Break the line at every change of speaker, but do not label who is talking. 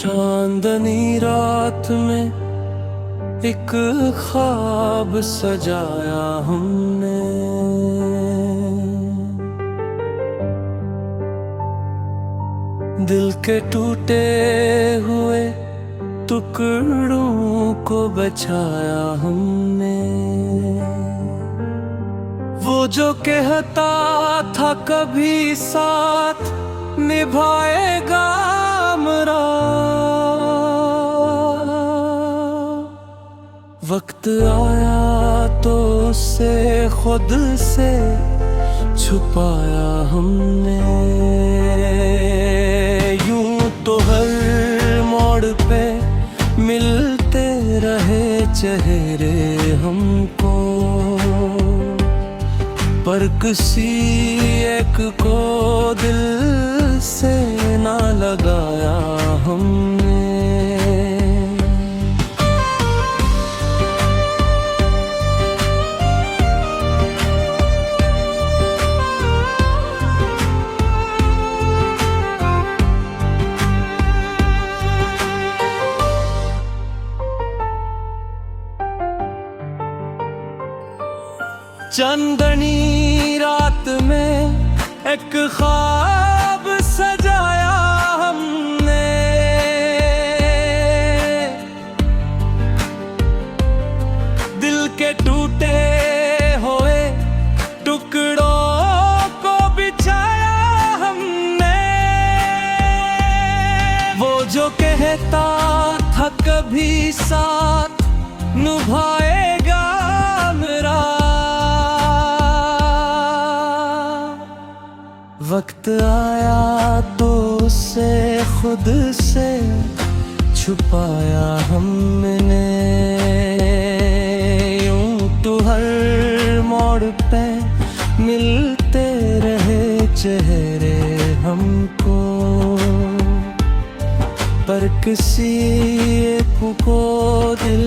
चांदनी रात में एक ख्वाब सजाया हमने, दिल के टूटे हुए टुकड़ों को बचाया हमने। वो जो कहता था कभी साथ निभाएगा मेरा, वक्त आया तो उसे खुद से छुपाया हमने। यूं तो हर मोड़ पे मिलते रहे चेहरे हमको, पर किसी एक को दिल से ना लगाया हमने। चांदनी रात में एक ख्वाब सजाया हमने, दिल के टूटे हुए टुकड़ों को बिछाया हमने। वो जो कहता था कभी साथ निभाएगा मेरा, वक्त आया तो उसे खुद से छुपाया हमने। यूं तो हर मोड़ पे मिलते रहे चेहरे हमको, पर किसी एक को दिल